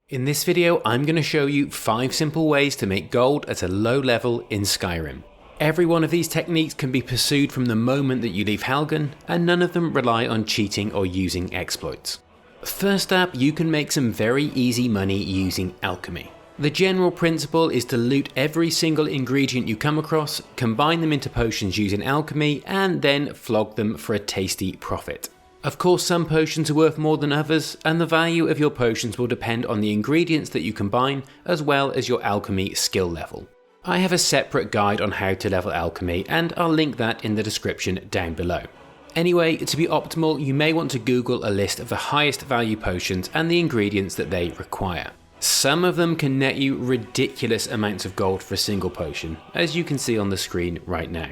In this video, I'm going to show you 5 simple ways to make gold at a low level in Skyrim. Every one of these techniques can be pursued from the moment that you leave Helgen, and none of them rely on cheating or using exploits. First up, you can make some very easy money using Alchemy. The general principle is to loot every single ingredient you come across, combine them into potions using Alchemy, and then flog them for a tasty profit. Of course, some potions are worth more than others, and the value of your potions will depend on the ingredients that you combine, as well as your alchemy skill level. I have a separate guide on how to level alchemy, and I'll link that in the description down below. Anyway, to be optimal, you may want to Google a list of the highest value potions and the ingredients that they require. Some of them can net you ridiculous amounts of gold for a single potion, as you can see on the screen right now.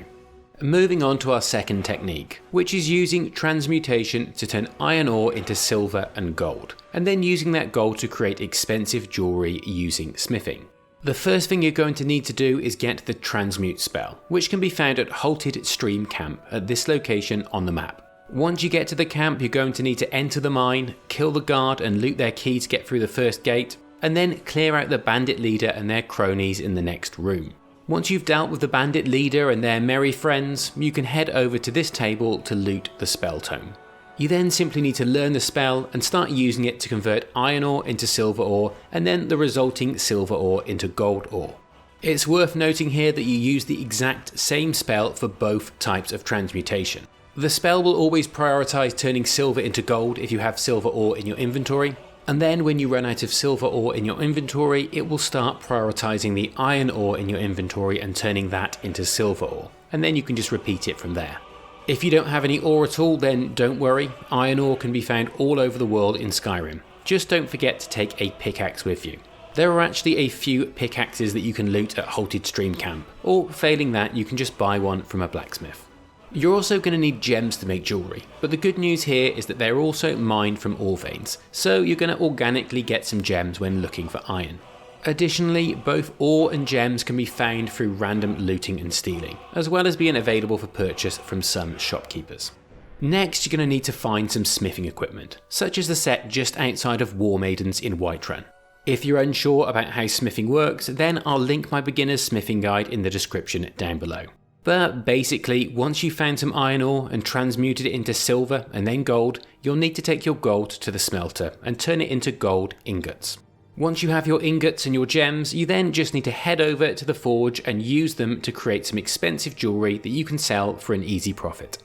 Moving on to our second technique, which is using Transmutation to turn iron ore into silver and gold, and then using that gold to create expensive jewelry using smithing. The first thing you're going to need to do is get the Transmute spell, which can be found at Halted Stream Camp at this location on the map. Once you get to the camp, you're going to need to enter the mine, kill the guard and loot their key to get through the first gate, and then clear out the bandit leader and their cronies in the next room. Once you've dealt with the bandit leader and their merry friends, you can head over to this table to loot the spell tome. You then simply need to learn the spell and start using it to convert iron ore into silver ore and then the resulting silver ore into gold ore. It's worth noting here that you use the exact same spell for both types of transmutation. The spell will always prioritize turning silver into gold if you have silver ore in your inventory, and then when you run out of silver ore in your inventory, it will start prioritizing the iron ore in your inventory and turning that into silver ore, and then you can just repeat it from there. If you don't have any ore at all, then don't worry, iron ore can be found all over the world in Skyrim. Just don't forget to take a pickaxe with you. There are actually a few pickaxes that you can loot at Halted Stream Camp, or failing that, you can just buy one from a blacksmith. You're also going to need gems to make jewelry, but the good news here is that they're also mined from ore veins, so you're going to organically get some gems when looking for iron. Additionally, both ore and gems can be found through random looting and stealing, as well as being available for purchase from some shopkeepers. Next, you're going to need to find some smithing equipment, such as the set just outside of War Maidens in Whiterun. If you're unsure about how smithing works, then I'll link my beginner's smithing guide in the description down below. But basically, once you've found some iron ore and transmuted it into silver and then gold, you'll need to take your gold to the smelter and turn it into gold ingots. Once you have your ingots and your gems, you then just need to head over to the forge and use them to create some expensive jewelry that you can sell for an easy profit.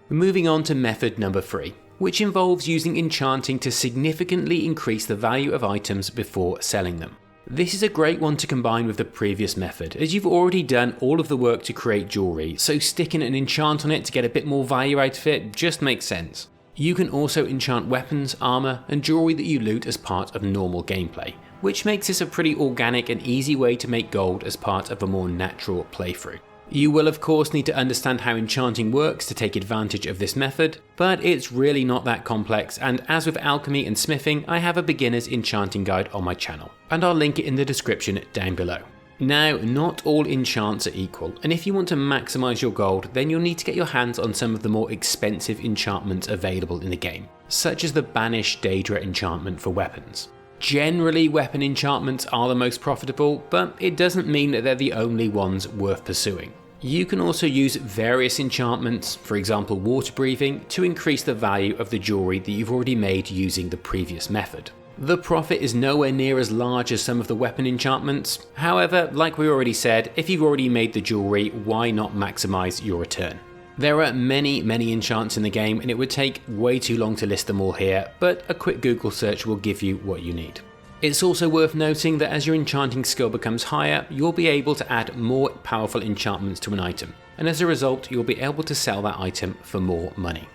Moving on to method number 3, which involves using enchanting to significantly increase the value of items before selling them. This is a great one to combine with the previous method, as you've already done all of the work to create jewelry, so sticking an enchant on it to get a bit more value out of it just makes sense. You can also enchant weapons, armor, and jewelry that you loot as part of normal gameplay, which makes this a pretty organic and easy way to make gold as part of a more natural playthrough. You will of course need to understand how enchanting works to take advantage of this method, but it's really not that complex, and as with alchemy and smithing, I have a beginner's enchanting guide on my channel, and I'll link it in the description down below. Now, not all enchants are equal, and if you want to maximize your gold, then you'll need to get your hands on some of the more expensive enchantments available in the game, such as the Banish Daedra enchantment for weapons. Generally, weapon enchantments are the most profitable, but it doesn't mean that they're the only ones worth pursuing. You can also use various enchantments, for example water breathing, to increase the value of the jewelry that you've already made using the previous method. The profit is nowhere near as large as some of the weapon enchantments. However, like we already said, if you've already made the jewelry, why not maximize your return? There are many enchants in the game, and it would take way too long to list them all here, but a quick Google search will give you what you need. It's also worth noting that as your enchanting skill becomes higher, you'll be able to add more powerful enchantments to an item, and as a result, you'll be able to sell that item for more money.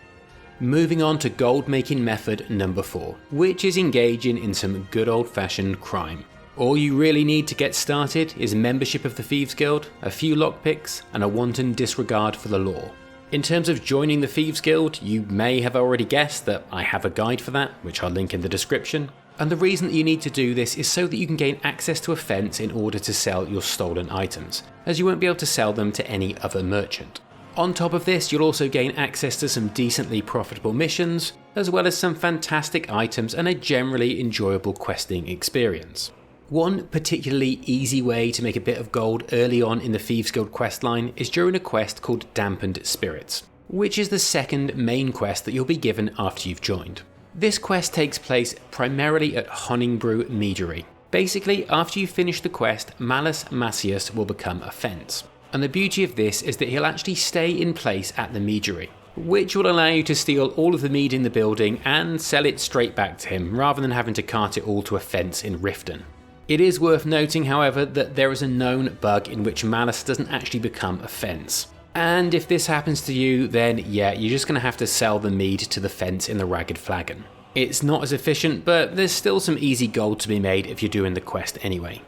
Moving on to gold making method number 4, which is engaging in some good old-fashioned crime. All you really need to get started is membership of the Thieves Guild, a few lockpicks, and a wanton disregard for the law. In terms of joining the Thieves Guild, you may have already guessed that I have a guide for that, which I'll link in the description. And the reason that you need to do this is so that you can gain access to a fence in order to sell your stolen items, as you won't be able to sell them to any other merchant. On top of this, you'll also gain access to some decently profitable missions, as well as some fantastic items and a generally enjoyable questing experience. One particularly easy way to make a bit of gold early on in the Thieves Guild questline is during a quest called Dampened Spirits, which is the second main quest that you'll be given after you've joined. This quest takes place primarily at Honningbrew Meadery. Basically, after you finish the quest, Malus Macius will become a fence. And the beauty of this is that he'll actually stay in place at the meadery, which will allow you to steal all of the mead in the building and sell it straight back to him, rather than having to cart it all to a fence in Riften. It is worth noting, however, that there is a known bug in which Malus doesn't actually become a fence. And if this happens to you, then yeah, you're just going to have to sell the mead to the fence in the Ragged Flagon. It's not as efficient, but there's still some easy gold to be made if you're doing the quest anyway.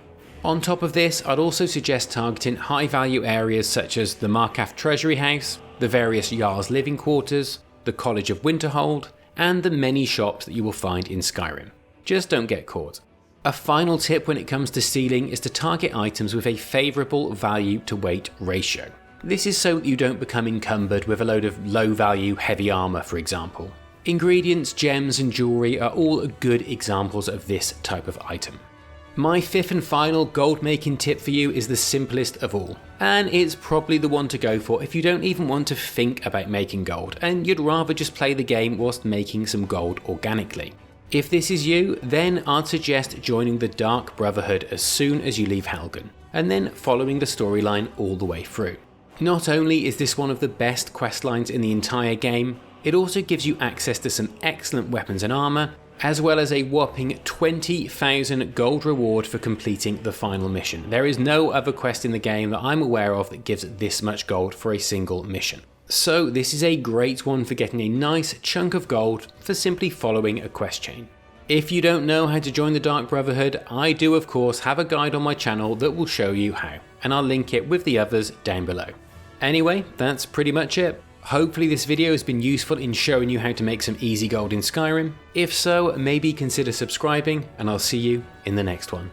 On top of this, I'd also suggest targeting high value areas such as the Markath Treasury House, the various Jarl's living quarters, the College of Winterhold, and the many shops that you will find in Skyrim. Just don't get caught. A final tip when it comes to stealing is to target items with a favourable value to weight ratio. This is so that you don't become encumbered with a load of low value heavy armour, for example. Ingredients, gems and jewellery are all good examples of this type of item. My fifth and final gold making tip for you is the simplest of all, and it's probably the one to go for if you don't even want to think about making gold and you'd rather just play the game whilst making some gold organically. If this is you, then I'd suggest joining the Dark Brotherhood as soon as you leave Helgen, and then following the storyline all the way through. Not only is this one of the best questlines in the entire game, it also gives you access to some excellent weapons and armour, as well as a whopping 20,000 gold reward for completing the final mission. There is no other quest in the game that I'm aware of that gives this much gold for a single mission. So this is a great one for getting a nice chunk of gold for simply following a quest chain. If you don't know how to join the Dark Brotherhood, I do of course have a guide on my channel that will show you how, and I'll link it with the others down below. Anyway, that's pretty much it. Hopefully this video has been useful in showing you how to make some easy gold in Skyrim. If so, maybe consider subscribing, and I'll see you in the next one.